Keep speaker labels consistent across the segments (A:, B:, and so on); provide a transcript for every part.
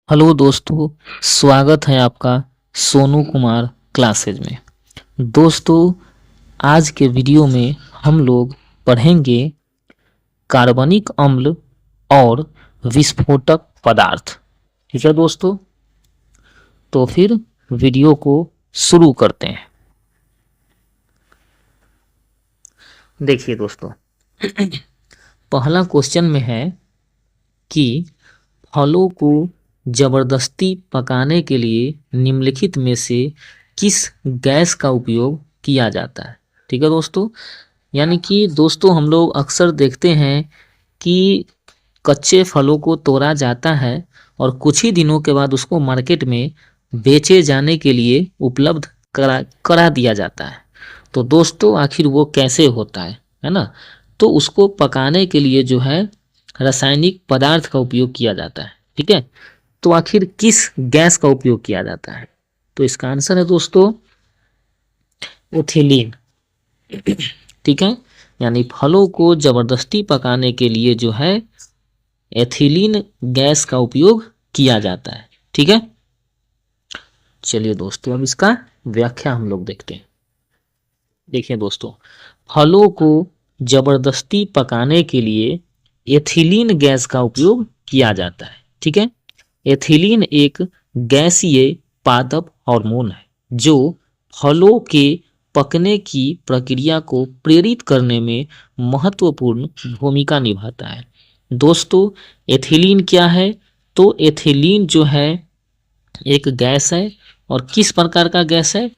A: Hello दोस्तों, स्वागत है आपका सोनू कुमार क्लासेज में। दोस्तों, आज के वीडियो में हम लोग पढ़ेंगे कार्बनिक अम्ल और विस्फोटक पदार्थ। ठीक है दोस्तों, तो फिर वीडियो को शुरू करते हैं। देखिए दोस्तों, पहला क्वेश्चन में है कि फलों को जबरदस्ती पकाने के लिए निम्नलिखित में से किस गैस का उपयोग किया जाता है। ठीक है दोस्तों, यानी कि दोस्तों हम लोग अक्सर देखते हैं कि कच्चे फलों को तोड़ा जाता है और कुछ ही दिनों के बाद उसको मार्केट में बेचे जाने के लिए उपलब्ध करा दिया जाता है। तो दोस्तों आखिर वो कैसे होता है ना। तो उसको पकाने के लिए जो है रासायनिक पदार्थ का उपयोग किया जाता है। ठीक है, तो आखिर किस गैस का उपयोग किया जाता है? तो इसका आंसर है दोस्तों एथिलीन। ठीक है, यानी फलों को जबरदस्ती पकाने के लिए जो है एथिलीन गैस का उपयोग किया जाता है। ठीक है, चलिए दोस्तों अब इसका व्याख्या हम लोग देखते हैं। देखिए दोस्तों, फलों को जबरदस्ती पकाने के लिए एथिलीन गैस का उपयोग किया जाता है। ठीक है, एथिलीन एक गैसीय पादप हार्मोन है जो फलों के पकने की प्रक्रिया को प्रेरित करने में महत्वपूर्ण भूमिका निभाता है। दोस्तों एथिलीन क्या है? तो एथिलीन जो है एक गैस है, और किस प्रकार का गैस है?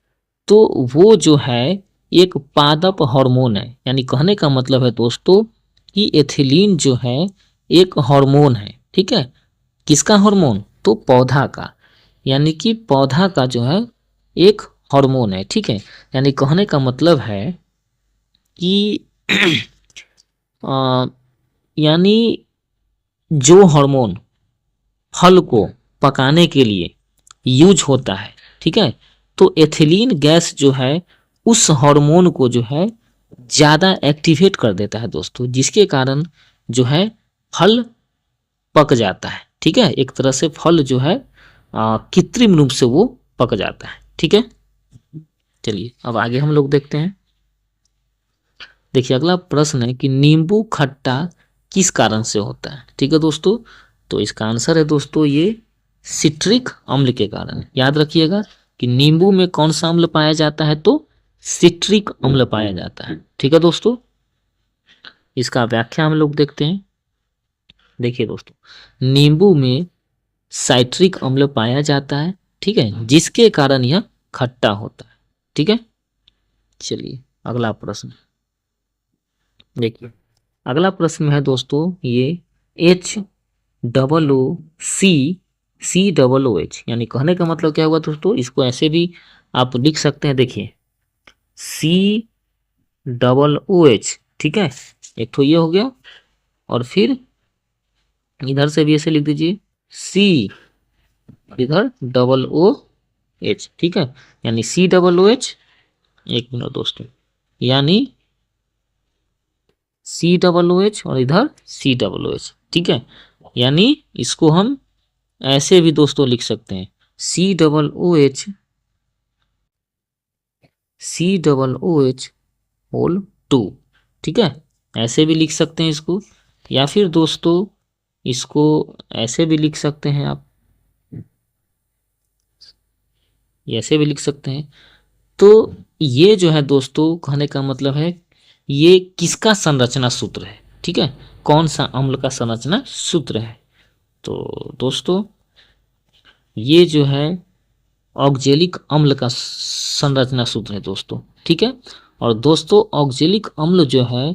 A: तो वो जो है एक पादप हार्मोन है। यानी कहने का मतलब है दोस्तों कि एथिलीन जो है एक हार्मोन है। ठीक है, किसका हार्मोन? तो पौधा का, यानी कि पौधा का जो है एक हार्मोन है। ठीक है, यानी कहने का मतलब है कि यानी जो हार्मोन फल को पकाने के लिए यूज होता है, ठीक है, तो एथिलीन गैस जो है उस हार्मोन को जो है ज़्यादा एक्टिवेट कर देता है दोस्तों, जिसके कारण जो है फल पक जाता है। ठीक है, एक तरह से फल जो है कृत्रिम रूप से वो पक जाता है। ठीक है, चलिए अब आगे हम लोग देखते हैं। देखिए अगला प्रश्न है कि नींबू खट्टा किस कारण से होता है। ठीक है दोस्तों, तो इसका आंसर है दोस्तों ये सिट्रिक अम्ल के कारण। याद रखिएगा कि नींबू में कौन सा अम्ल पाया जाता है? तो सिट्रिक अम्ल पाया जाता है। ठीक है दोस्तों, इसका व्याख्या हम लोग देखते हैं। देखिए दोस्तों, नींबू में साइट्रिक अम्ल पाया जाता है, ठीक है, जिसके कारण यह खट्टा होता है। ठीक है, चलिए अगला प्रश्न देखिए। अगला प्रश्न है दोस्तों ये HOOC यानी कहने का मतलब क्या हुआ दोस्तों? इसको ऐसे भी आप लिख सकते हैं। देखिए COOH, ठीक है, एक तो ये हो गया, और फिर इधर से भी ऐसे लिख दीजिए C, इधर OOH। ठीक है, यानी COOH। एक मिनट दोस्तों, यानी COOH और इधर COOH। ठीक है, यानी इसको हम ऐसे भी दोस्तों लिख सकते हैं COOH होल 2। ठीक है, ऐसे भी लिख सकते हैं इसको, या फिर दोस्तों इसको ऐसे भी लिख सकते हैं आप, ऐसे भी लिख सकते हैं। तो ये जो है दोस्तों कहने का मतलब है ये किसका संरचना सूत्र है? ठीक है, कौन सा अम्ल का संरचना सूत्र है? तो दोस्तों ये जो है ऑक्जेलिक अम्ल का संरचना सूत्र है दोस्तों। ठीक है, और दोस्तों ऑक्जेलिक अम्ल जो है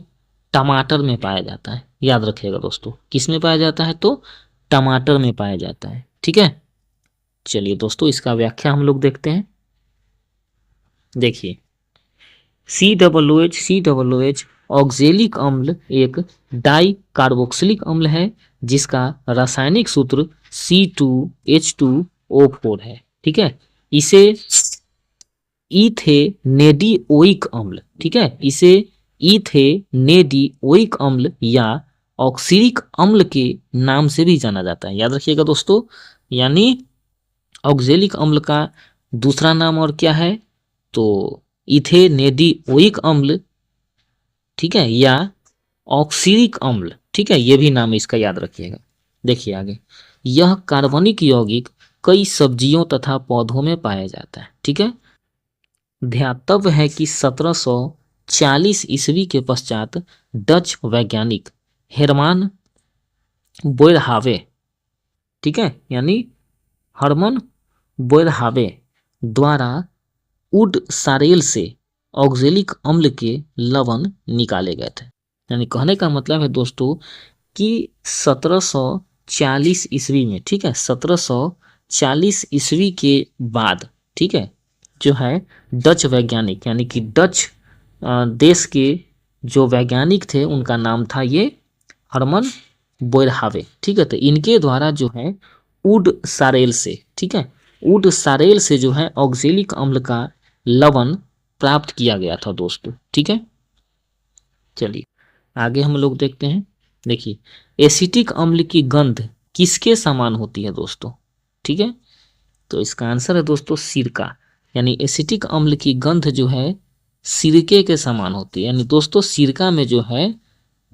A: टमाटर में पाया जाता है। याद रखिएगा दोस्तों, किस में पाया जाता है? तो टमाटर में पाया जाता है। ठीक है, चलिए दोस्तों इसका व्याख्या हम लोग देखते हैं। देखिए COOH ऑक्जेलिक अम्ल एक डाई कार्बोक्सिलिक अम्ल है जिसका रासायनिक सूत्र C2H2O4 है। ठीक है, इसे इथेनेडिओइक अम्ल, ठीक है, इसे इथेनेडिओइक अम्ल या ऑक्सिलिक अम्ल के नाम से भी जाना जाता है। याद रखिएगा दोस्तों, यानी ऑक्जेलिक अम्ल का दूसरा नाम और क्या है, तो इथेनेडिओइक अम्ल, ठीक है, या ऑक्सीरिक अम्ल, ठीक है, ये भी नाम इसका याद रखिएगा। देखिए आगे, यह कार्बनिक यौगिक कई सब्जियों तथा पौधों में पाया जाता है, ठीक है। ध्यातव्य है कि 1740 ईस्वी के पश्चात डच वैज्ञानिक हेरमान बोयरहावे, ठीक है, यानी हरमन बोयरहावे द्वारा वुड सारेल से ऑक्जेलिक अम्ल के लवण निकाले गए थे। यानी कहने का मतलब है दोस्तों कि 1740 ईस्वी में, ठीक है, 1740 ईस्वी के बाद, ठीक है, जो है डच वैज्ञानिक, यानी कि डच देश के जो वैज्ञानिक थे उनका नाम था ये हरमन बोयरहावे, ठीक है। तो इनके द्वारा जो है वुड सारेल से, ठीक है, वुड सारेल से जो है ऑक्जेलिक अम्ल का लवण प्राप्त किया गया था दोस्तों, ठीक है। चलिए आगे हम लोग देखते हैं। देखिए, एसिटिक अम्ल की गंध किसके समान होती है दोस्तों, ठीक है, तो इसका आंसर है दोस्तों सिरका। यानी एसिटिक अम्ल की गंध जो है सिरके के समान होती है। यानी दोस्तों सिरका में जो है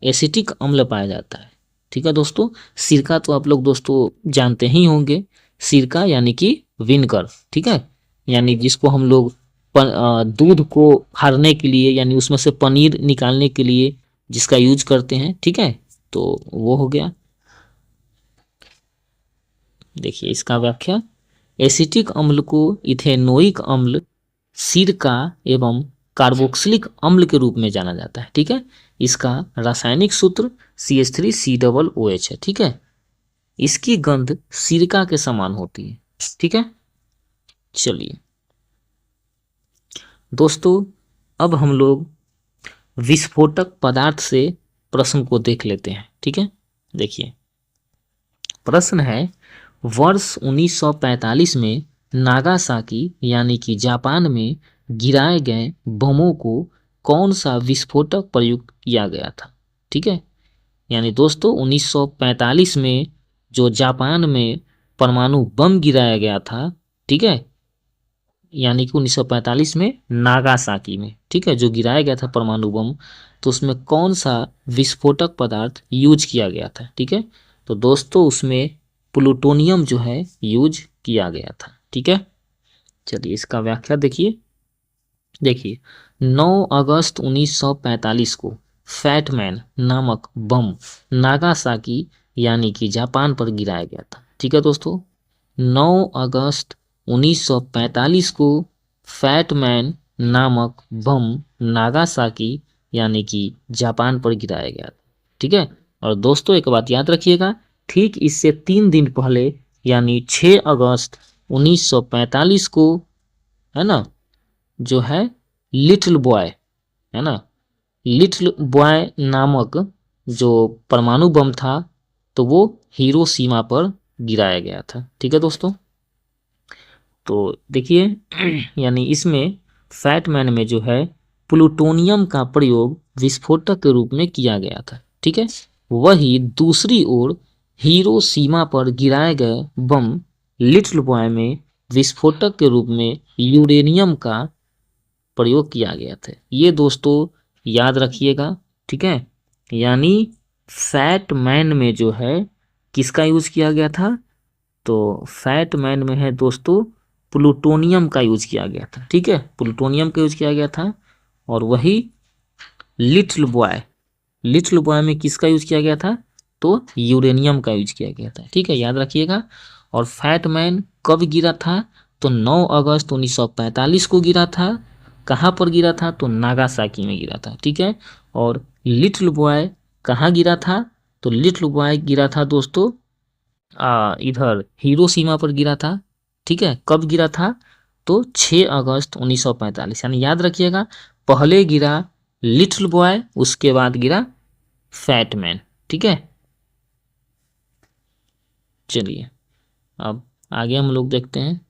A: एसिटिक अम्ल पाया जाता है, ठीक है दोस्तों। सिरका तो आप लोग दोस्तों जानते ही होंगे, सिरका यानी कि विनेगर, ठीक है, यानी जिसको हम लोग दूध को फाड़ने के लिए, यानी उसमें से पनीर निकालने के लिए जिसका यूज करते हैं, ठीक है, तो वो हो गया। देखिए इसका व्याख्या, एसिटिक अम्ल को इथेनोइक अम्ल, सिरका एवं कार्बोक्सिलिक अम्ल के रूप में जाना जाता है, ठीक है। इसका रासायनिक सूत्र CH3COOH है, ठीक है। इसकी गंध सिरका के समान होती है, ठीक है। चलिए दोस्तों अब हम लोग विस्फोटक पदार्थ से प्रश्न को देख लेते हैं, ठीक है। देखिए प्रश्न है, वर्ष 1945 में नागासाकी यानी कि जापान में गिराए गए बमों को कौन सा विस्फोटक प्रयुक्त किया गया था, ठीक है। यानी दोस्तों 1945 में जो जापान में परमाणु बम गिराया गया था, ठीक है, यानी कि 1945 में नागासाकी में, ठीक है, जो गिराया गया था परमाणु बम, तो उसमें कौन सा विस्फोटक पदार्थ यूज किया गया था, ठीक है। तो दोस्तों उसमें प्लूटोनियम जो है यूज किया गया था, ठीक है। चलिए इसका व्याख्या देखिए। देखिए 9 अगस्त 1945 को फैटमैन नामक बम नागासाकी यानी कि जापान पर गिराया गया था, ठीक है दोस्तों। 9 अगस्त 1945 को फैटमैन नामक बम नागासाकी यानी कि जापान पर गिराया गया था, ठीक है। और दोस्तों एक बात याद रखिएगा, ठीक इससे 3 दिन पहले यानी 6 अगस्त 1945 को, है ना, जो है लिटिल बॉय, है ना, लिटिल बॉय नामक जो परमाणु बम था तो वो हिरोशिमा पर गिराया गया था, ठीक है दोस्तों। तो देखिए यानी इसमें फैटमैन में जो है प्लूटोनियम का प्रयोग विस्फोटक के रूप में किया गया था, ठीक है। वही दूसरी ओर हिरोशिमा पर गिराए गए बम लिटिल बॉय में विस्फोटक के रूप में यूरेनियम का प्रयोग किया गया था। ये दोस्तों याद रखिएगा, ठीक है। यानी फैटमैन में जो है किसका यूज किया गया था, तो फैटमैन में है दोस्तों प्लूटोनियम का यूज किया गया था, ठीक है, प्लूटोनियम का यूज किया गया था। और वही लिटिल बॉय में किसका यूज किया गया था, तो यूरेनियम का यूज किया गया था, ठीक है, याद रखिएगा। और फैटमैन कब गिरा था, तो 9 अगस्त 1945 को गिरा था। कहाँ पर गिरा था, तो नागासाकी में गिरा था, ठीक है। और लिटिल बॉय कहाँ गिरा था, तो लिटिल बॉय गिरा था दोस्तों इधर हिरोशिमा पर गिरा था, ठीक है। कब गिरा था, तो 6 अगस्त 1945, यानी याद रखिएगा पहले गिरा लिटिल बॉय, उसके बाद गिरा फैटमैन, ठीक है। चलिए अब आगे हम लोग देखते हैं।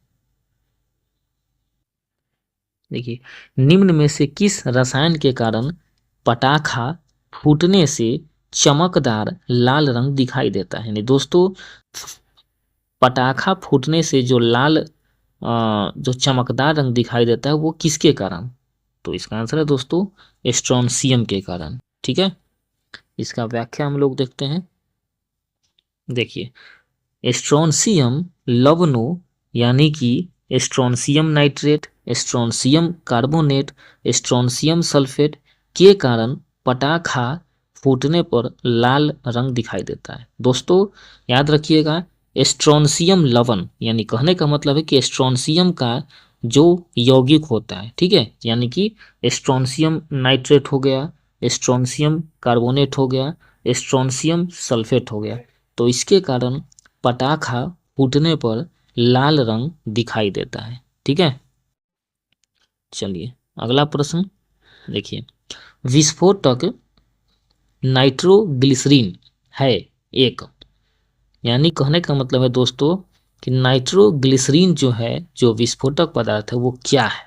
A: देखिए निम्न में से किस रसायन के कारण पटाखा फूटने से चमकदार लाल रंग दिखाई देता है। यानी दोस्तों पटाखा फूटने से जो लाल जो चमकदार रंग दिखाई देता है वो किसके कारण? तो इसका आंसर है दोस्तों स्ट्रोंसियम के कारण। ठीक है, इसका व्याख्या हम लोग देखते हैं। देखिए, स्ट्रोंसियम लवणों यानी कि स्ट्रोंसियम नाइट्रेट, स्ट्रोंसियम कार्बोनेट, स्ट्रोंसियम सल्फेट के कारण पटाखा फूटने पर लाल रंग दिखाई देता है। दोस्तों याद रखिएगा, स्ट्रोंसियम लवण यानी कहने का मतलब है कि स्ट्रोंसियम का जो यौगिक होता है, ठीक है, यानी कि स्ट्रोंसियम नाइट्रेट हो गया, स्ट्रोंसियम कार्बोनेट हो गया, स्ट्रोंसियम सल्फेट हो गया, तो इसके कारण पटाखा फूटने पर लाल रंग दिखाई देता है। ठीक है, चलिए अगला प्रश्न देखिए, विस्फोटक नाइट्रोग्लिसरीन है एक, यानी कहने का मतलब है दोस्तों कि नाइट्रोग्लिसरीन जो है, जो विस्फोटक पदार्थ है वो क्या है?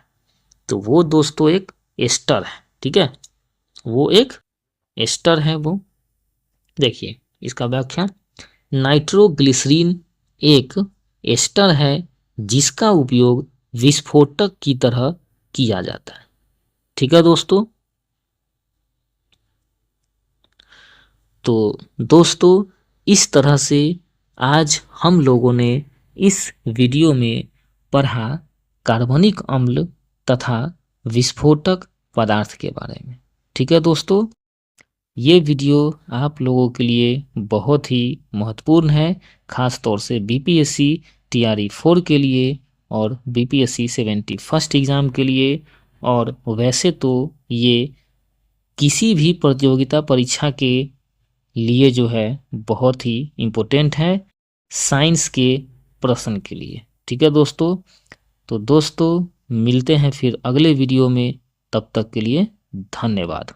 A: तो वो दोस्तों एक एस्टर है। ठीक है, वो एक एस्टर है वो। देखिए इसका व्याख्या, नाइट्रोग्लिसरीन एक एस्टर है जिसका उपयोग विस्फोटक की तरह किया जाता है। ठीक है दोस्तों, तो दोस्तों इस तरह से आज हम लोगों ने इस वीडियो में पढ़ा कार्बनिक अम्ल तथा विस्फोटक पदार्थ के बारे में। ठीक है दोस्तों, ये वीडियो आप लोगों के लिए बहुत ही महत्वपूर्ण है, खास तौर से बीपीएससी टीआरई 4 के लिए और बीपीएससी 71st एग्ज़ाम के लिए। और वैसे तो ये किसी भी प्रतियोगिता परीक्षा के लिए जो है बहुत ही इम्पोर्टेंट है, साइंस के प्रश्न के लिए। ठीक है दोस्तों, तो दोस्तों मिलते हैं फिर अगले वीडियो में, तब तक के लिए धन्यवाद।